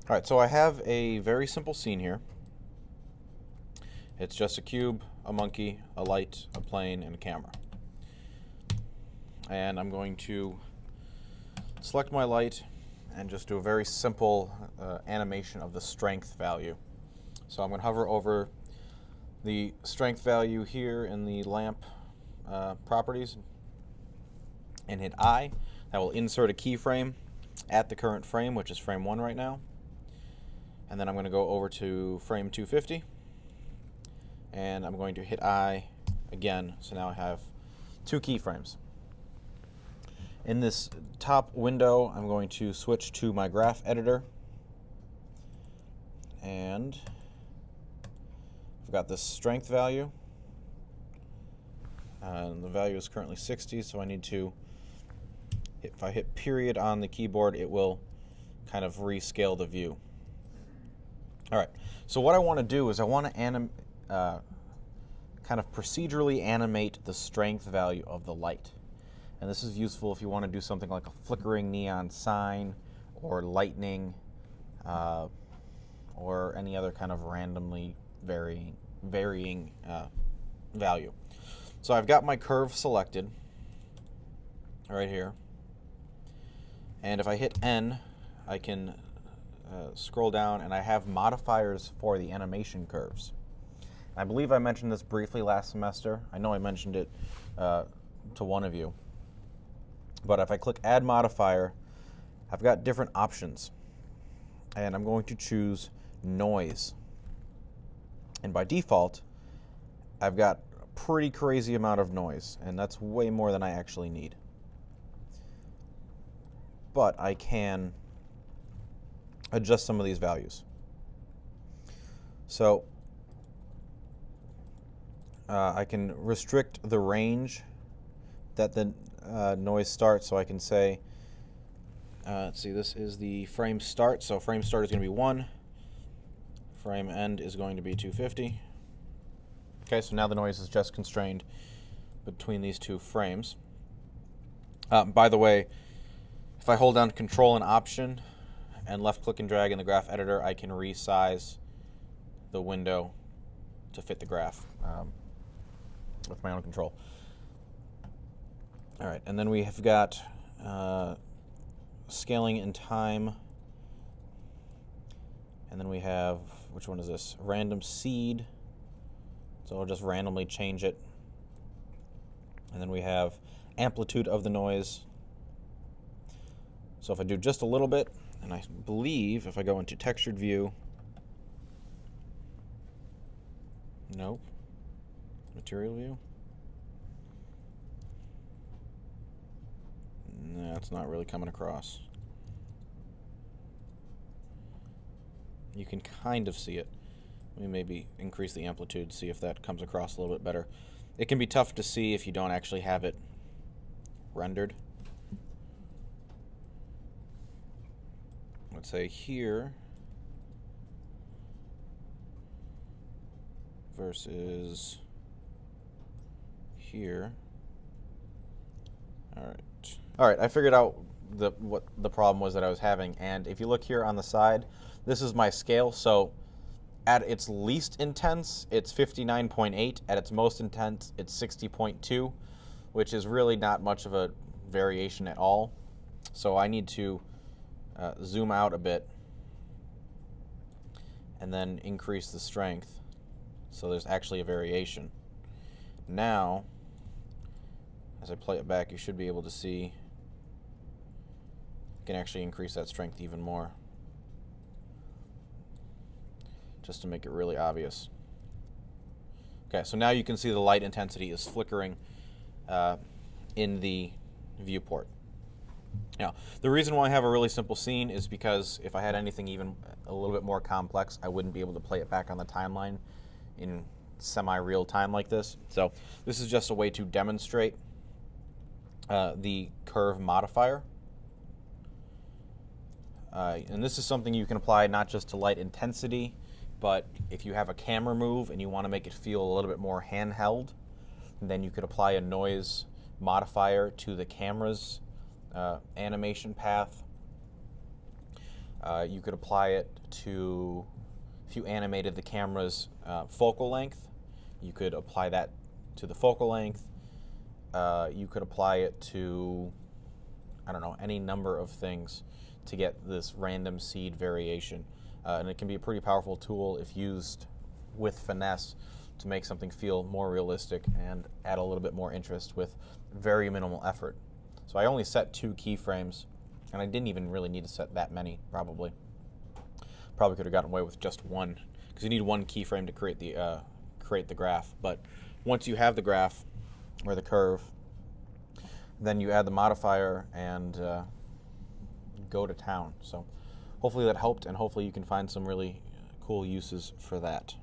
All right, so I have a very simple scene here. It's just a cube, a monkey, a light, a plane, and a camera. And I'm going to select my light and just do a very simple animation of the strength value. So I'm going to hover over the strength value here in the lamp properties and hit I. That will insert a keyframe at the current frame, which is frame 1 right now. And then I'm going to go over to frame 250, and I'm going to hit I again. So now I have 2 keyframes. In this top window, I'm going to switch to my graph editor, and I've got this strength value, and the value is currently 60, so I need to, if I hit period on the keyboard, it will kind of rescale the view. All right, so what I want to do is I want to kind of procedurally animate the strength value of the light. And this is useful if you want to do something like a flickering neon sign or lightning or any other kind of randomly varying value. So I've got my curve selected right here. And if I hit N, I can scroll down, and I have modifiers for the animation curves. I believe I mentioned this briefly last semester. I know I mentioned it to one of you. But if I click Add Modifier, I've got different options. And I'm going to choose Noise. And by default, I've got a pretty crazy amount of noise, and that's way more than I actually need. But I can adjust some of these values. So I can restrict the range that the noise starts, so I can say, let's see, this is the frame start, so frame start is going to be 1, frame end is going to be 250. Okay, so now the noise is just constrained between these 2 frames. By the way, if I hold down Control and Option and left click and drag in the graph editor, I can resize the window to fit the graph with my own control. All right, and then we have got scaling in time, and then we have, which one is this? Random seed, so I'll just randomly change it. And then we have amplitude of the noise. So if I do just a little bit, and I believe if I go into textured view, nope, material view, no, it's not really coming across. You can kind of see it. Let me maybe increase the amplitude, see if that comes across a little bit better. It can be tough to see if you don't actually have it rendered. Let's say here versus here. All right, I figured out what the problem was that I was having, and if you look here on the side, this is my scale. So at its least intense, it's 59.8. At its most intense, it's 60.2, which is really not much of a variation at all. So I need to zoom out a bit and then increase the strength so there's actually a variation. Now, as I play it back, you should be able to see you can actually increase that strength even more, just to make it really obvious. Okay, so now you can see the light intensity is flickering in the viewport. Now, the reason why I have a really simple scene is because if I had anything even a little bit more complex, I wouldn't be able to play it back on the timeline in semi-real time like this. So this is just a way to demonstrate the curve modifier. And this is something you can apply not just to light intensity, but if you have a camera move and you want to make it feel a little bit more handheld, then you could apply a noise modifier to the camera's animation path. You could apply it to, if you animated the camera's focal length, you could apply that to the focal length. You could apply it to, I don't know, any number of things to get this random seed variation. And it can be a pretty powerful tool if used with finesse to make something feel more realistic and add a little bit more interest with very minimal effort. So I only set 2 keyframes, and I didn't even really need to set that many, probably. Probably could have gotten away with just 1, because you need 1 keyframe to create the graph. But once you have the graph, or the curve, then you add the modifier and go to town. So hopefully that helped, and hopefully you can find some really cool uses for that.